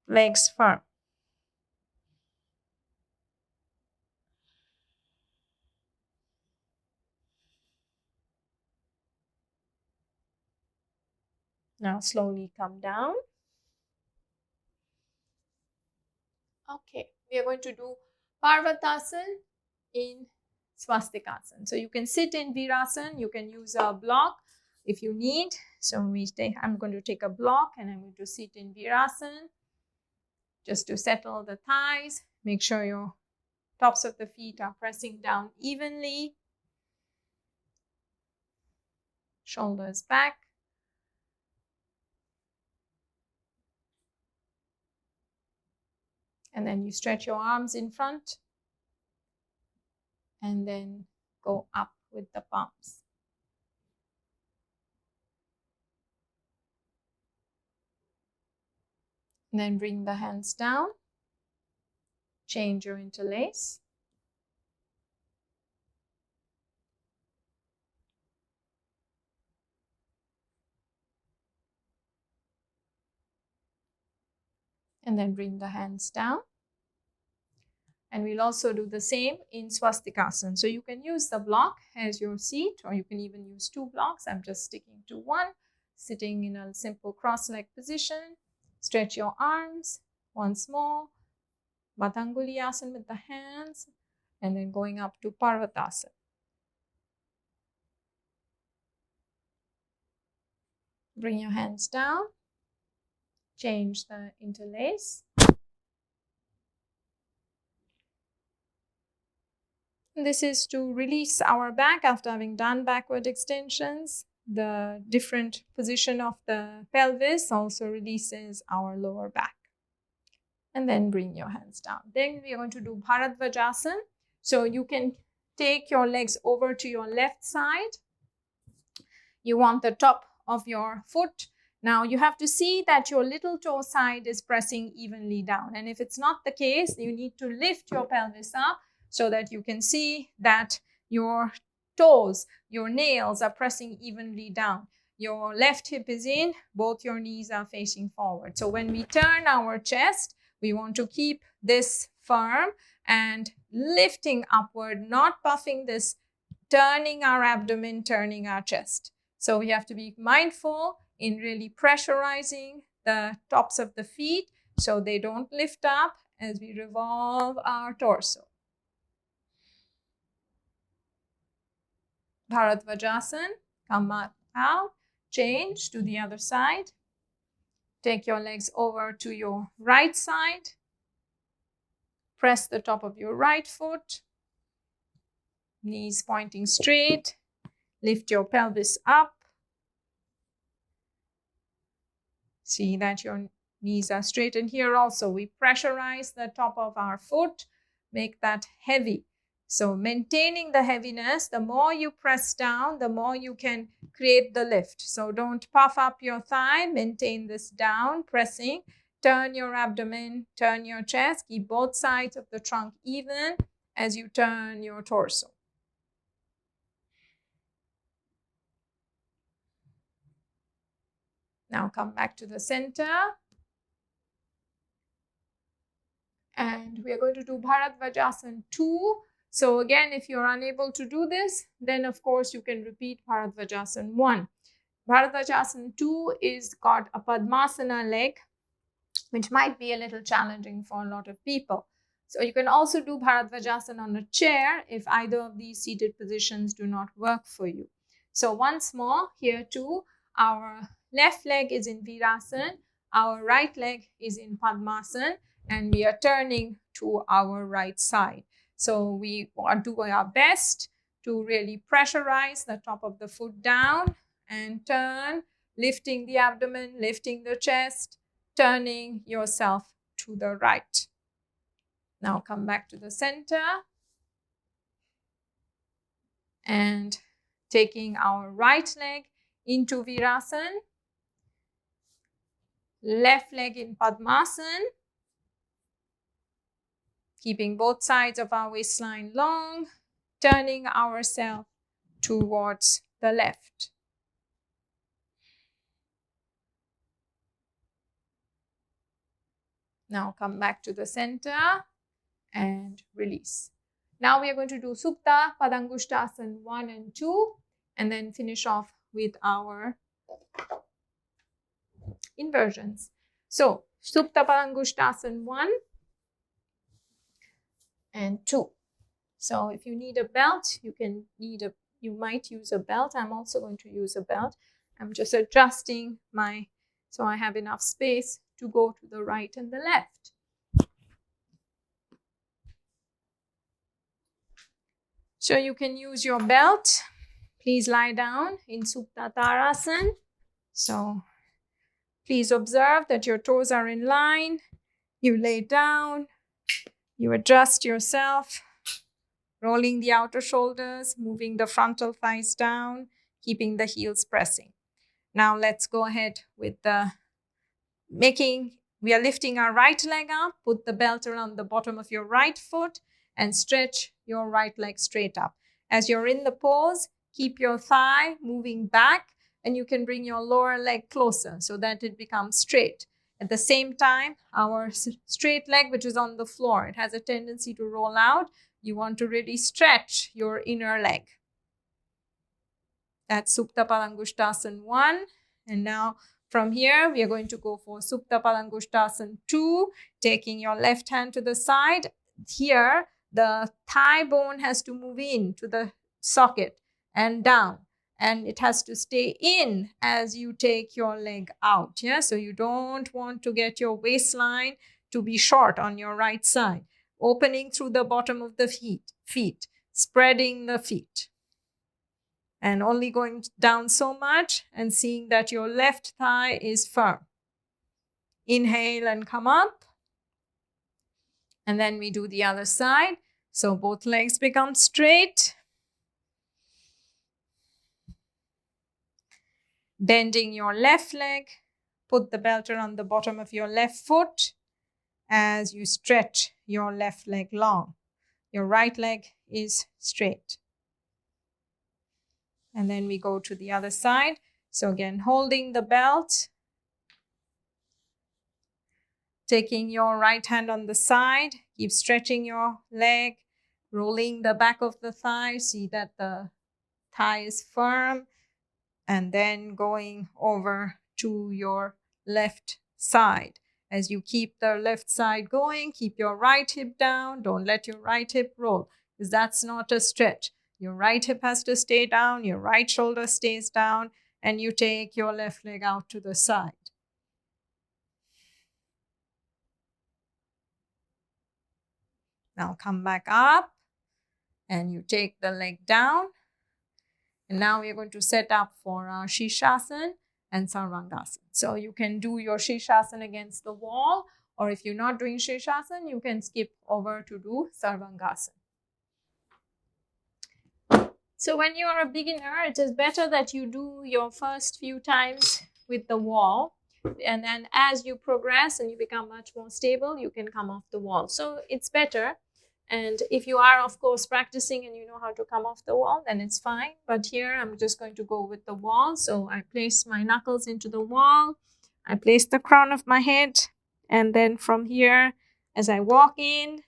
Legs firm. Now slowly come down. Okay, we are going to do Parvatasana in Swastikasana. So you can sit in Vrksasana, you can use a block if you need. So I'm going to take a block and I'm going to sit in Vrksasana just to settle the thighs. Make sure your tops of the feet are pressing down evenly. Shoulders back. And then you stretch your arms in front. And then go up with the palms. And then bring the hands down. Change your interlace. And then bring the hands down. And we'll also do the same in Swastikasana. So you can use the block as your seat, or you can even use 2 blocks. I'm just sticking to one, sitting in a simple cross-leg position. Stretch your arms once more. Baddhanguliyasana with the hands, and then going up to Parvatasana. Bring your hands down. Change the interlace. This is to release our back after having done backward extensions. The different position of the pelvis also releases our lower back. And then bring your hands down. Then we are going to do Bharadvajasana. So you can take your legs over to your left side. You want the top of your foot. Now you have to see that your little toe side is pressing evenly down. And if it's not the case, you need to lift your pelvis up so that you can see that your toes, your nails are pressing evenly down. Your left hip is in, both your knees are facing forward. So when we turn our chest, we want to keep this firm and lifting upward, not puffing this, turning our abdomen, turning our chest. So we have to be mindful in really pressurizing the tops of the feet so they don't lift up as we revolve our torso. Bharadvajasana, come out, change to the other side. Take your legs over to your right side. Press the top of your right foot. Knees pointing straight. Lift your pelvis up. See that your knees are straight. And here also we pressurize the top of our foot. Make that heavy. So maintaining the heaviness, the more you press down, the more you can create the lift. So don't puff up your thigh, maintain this down, pressing. Turn your abdomen, turn your chest, keep both sides of the trunk even as you turn your torso. Now come back to the center. And we are going to do Bharadvajasana 2. So again, if you're unable to do this, then of course you can repeat Bharadvajasana 1. Bharadvajasana 2 is got a Padmasana leg, which might be a little challenging for a lot of people. So you can also do Bharadvajasana on a chair if either of these seated positions do not work for you. So once more, here too, our left leg is in Vrksasana, our right leg is in Padmasana, and we are turning to our right side. So we are doing our best to really pressurize the top of the foot down and turn, lifting the abdomen, lifting the chest, turning yourself to the right. Now come back to the center and taking our right leg into Vrksasana, left leg in Padmasana, keeping both sides of our waistline long, turning ourselves towards the left. Now come back to the center and release. Now we are going to do Supta Baddhanguliyasana 1 and 2 and then finish off with our inversions. So Supta Baddhanguliyasana 1 and 2. So if you need a belt, you might use a belt. I'm also going to use a belt. I'm just adjusting so I have enough space to go to the right and the left. So you can use your belt. Please lie down in Supta Tarasana. So please observe that your toes are in line. You lay down. You adjust yourself, rolling the outer shoulders, moving the frontal thighs down, keeping the heels pressing. Now let's go ahead with we are lifting our right leg up, put the belt around the bottom of your right foot and stretch your right leg straight up. As you're in the pose, keep your thigh moving back and you can bring your lower leg closer so that it becomes straight. At the same time, our straight leg, which is on the floor, it has a tendency to roll out. You want to really stretch your inner leg. That's Supta Baddhanguliyasana 1. And now from here, we are going to go for Supta Baddhanguliyasana 2, taking your left hand to the side. Here, the thigh bone has to move in to the socket and down. And it has to stay in as you take your leg out. Yeah? So you don't want to get your waistline to be short on your right side. Opening through the bottom of the feet, spreading the feet. And only going down so much and seeing that your left thigh is firm. Inhale and come up. And then we do the other side. So both legs become straight. Bending your left leg. Put the belt around the bottom of your left foot as you stretch your left leg long. your right leg is straight. And then we go to the other side. So again, holding the belt, taking your right hand on the side, keep stretching your leg, rolling the back of the thigh, see that the thigh is firm, and then going over to your left side. As you keep the left side going, keep your right hip down. Don't let your right hip roll, because that's not a stretch. Your right hip has to stay down, your right shoulder stays down, and you take your left leg out to the side. Now come back up, and you take the leg down. And now we're going to set up for our Sirsasana and Sarvangasana. So you can do your Sirsasana against the wall, or if you're not doing Sirsasana, you can skip over to do Sarvangasana. So when you are a beginner, it is better that you do your first few times with the wall. And then as you progress and you become much more stable, you can come off the wall. So it's better. And if you are, of course, practicing and you know how to come off the wall, then it's fine. But here I'm just going to go with the wall. So I place my knuckles into the wall. I place the crown of my head. And then from here, as I walk in,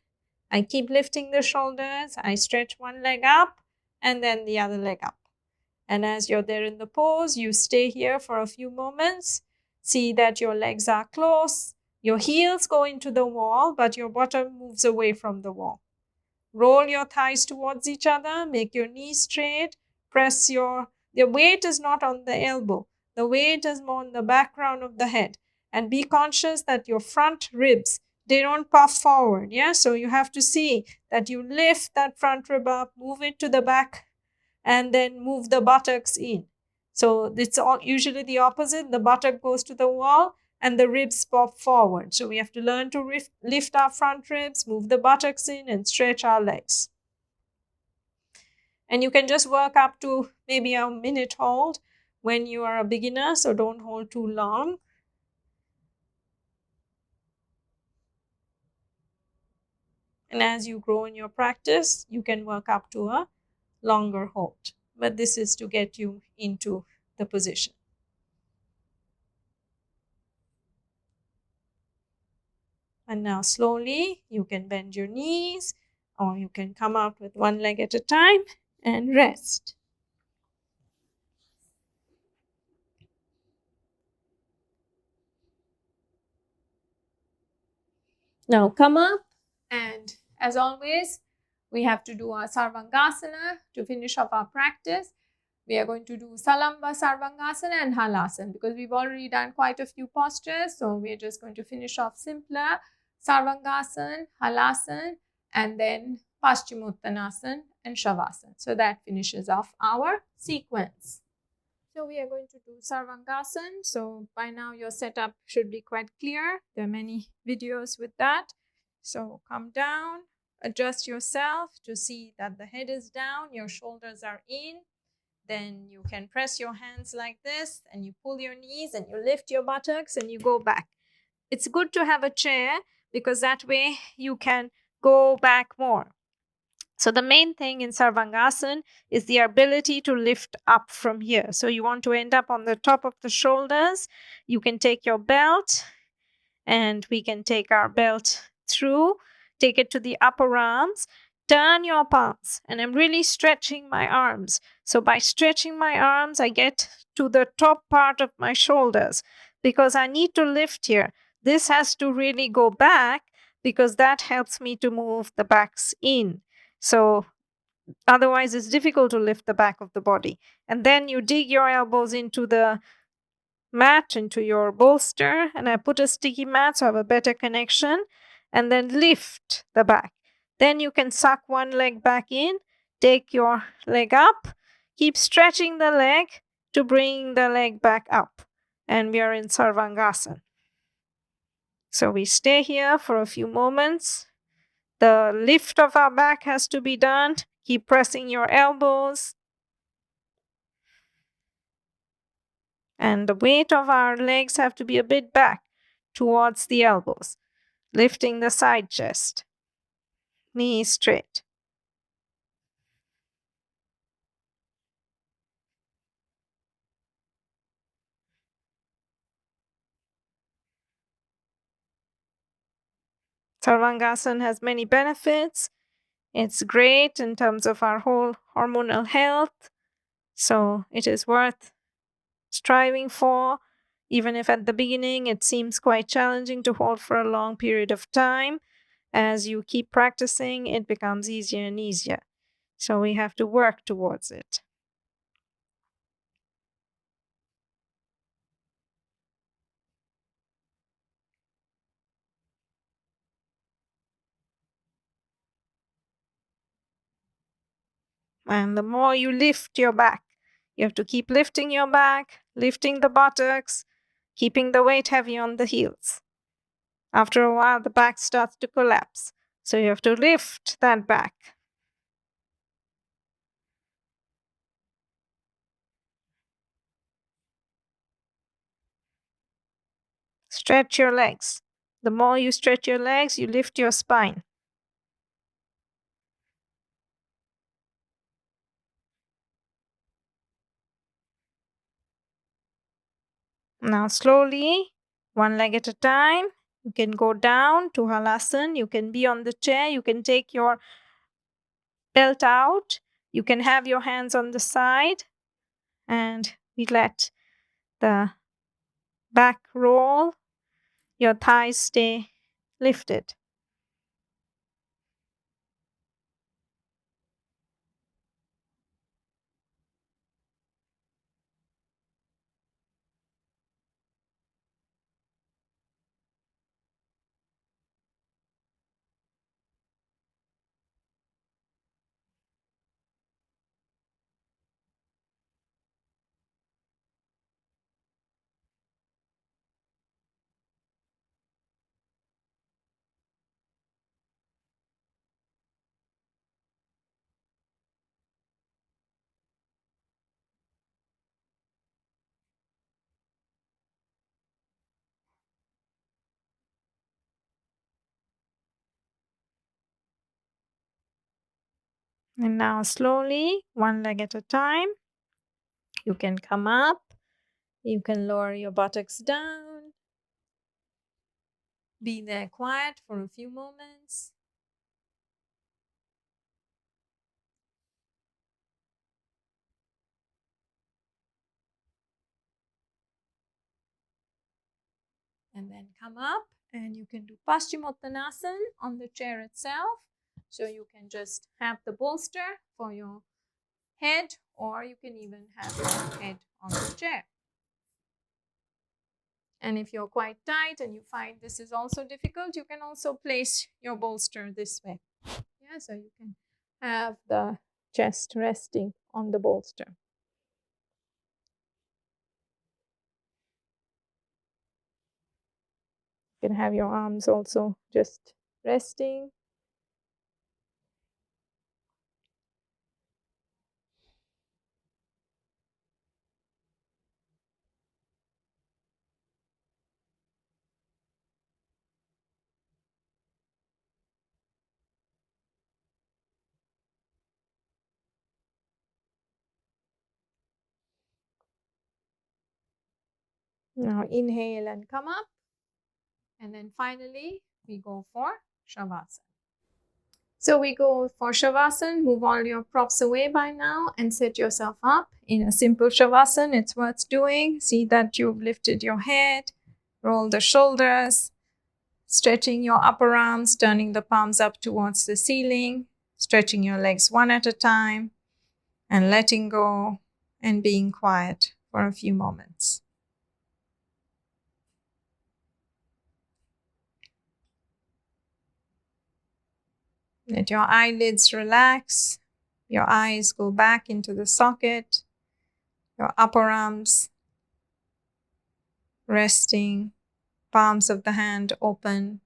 I keep lifting the shoulders. I stretch one leg up and then the other leg up. And as you're there in the pose, you stay here for a few moments. See that your legs are close. Your heels go into the wall, but your bottom moves away from the wall. Roll your thighs towards each other. Make your knees straight. Press the weight is not on the elbow. The weight is more on the background of the head. And be conscious that your front ribs, they don't puff forward. Yeah, so you have to see that you lift that front rib up, move it to the back, and then move the buttocks in. So it's usually the opposite. The buttock goes to the wall and the ribs pop forward. So we have to learn to lift our front ribs, move the buttocks in, and stretch our legs. And you can just work up to maybe a minute hold when you are a beginner, so don't hold too long. And as you grow in your practice, you can work up to a longer hold. But this is to get you into the position. And now slowly you can bend your knees, or you can come out with one leg at a time and rest. Now come up, and as always, we have to do our Sarvangasana to finish off our practice. We are going to do Salamba, Sarvangasana and Halasana because we've already done quite a few postures. So we are just going to finish off simpler Sarvangasana, Halasana, and then Paschima Namaskara and Shavasana. So that finishes off our sequence. So we are going to do Sarvangasana. So by now your setup should be quite clear. There are many videos with that. So come down, adjust yourself to see that the head is down, your shoulders are in. Then you can press your hands like this and you pull your knees and you lift your buttocks and you go back. It's good to have a chair because that way you can go back more. So the main thing in Sarvangasana is the ability to lift up from here. So you want to end up on the top of the shoulders. You can take your belt and we can take our belt through, take it to the upper arms, turn your palms. And I'm really stretching my arms. So by stretching my arms, I get to the top part of my shoulders because I need to lift here. This has to really go back because that helps me to move the backs in. So otherwise it's difficult to lift the back of the body. And then you dig your elbows into the mat, into your bolster, and I put a sticky mat so I have a better connection, and then lift the back. Then you can suck one leg back in, take your leg up, keep stretching the leg to bring the leg back up. And we are in Sarvangasana. So we stay here for a few moments. The lift of our back has to be done. Keep pressing your elbows. And the weight of our legs have to be a bit back towards the elbows, lifting the side chest. Knees straight. Sarvangasana has many benefits. It's great in terms of our whole hormonal health. So it is worth striving for, even if at the beginning it seems quite challenging to hold for a long period of time. As you keep practicing, it becomes easier and easier. So we have to work towards it. And the more you lift your back, you have to keep lifting your back, lifting the buttocks, keeping the weight heavy on the heels. After a while, the back starts to collapse. So you have to lift that back. Stretch your legs. The more you stretch your legs, you lift your spine. Now slowly, one leg at a time, you can go down to Halasana. You can be on the chair. You can take your belt out. You can have your hands on the side. And we let the back roll. Your thighs stay lifted. And now slowly, one leg at a time, you can come up. You can lower your buttocks down. Be there quiet for a few moments. And then come up and you can do Paschima Namaskara on the chair itself. So you can just have the bolster for your head, or you can even have your head on the chair. And if you're quite tight and you find this is also difficult, you can also place your bolster this way. Yeah, so you can have the chest resting on the bolster. You can have your arms also just resting. Now inhale and come up. And then finally, we go for Shavasana. So we go for Shavasana, move all your props away by now and set yourself up in a simple Shavasana. It's worth doing. See that you've lifted your head, roll the shoulders, stretching your upper arms, turning the palms up towards the ceiling, stretching your legs one at a time, and letting go and being quiet for a few moments. Let your eyelids relax, your eyes go back into the socket, your upper arms resting, palms of the hand open,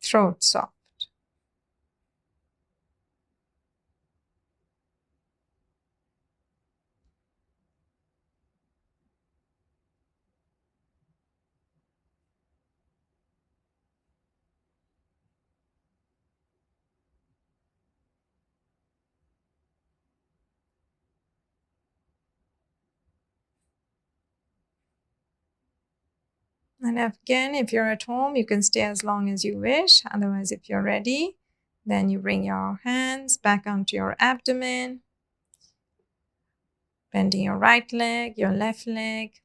throat soft. And again, if you're at home, you can stay as long as you wish. Otherwise, if you're ready, then you bring your hands back onto your abdomen, bending your right leg, your left leg,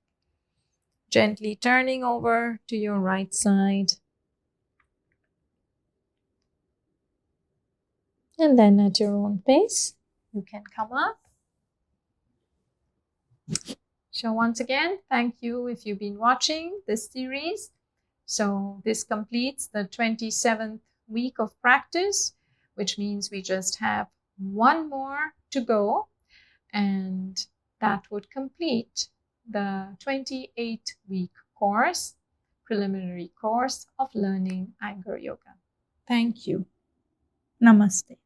gently turning over to your right side. And then at your own pace, you can come up. So once again, thank you if you've been watching this series. So this completes the 27th week of practice, which means we just have one more to go, and that would complete the 28-week course, preliminary course of learning Iyengar Yoga. Thank you. Namaste.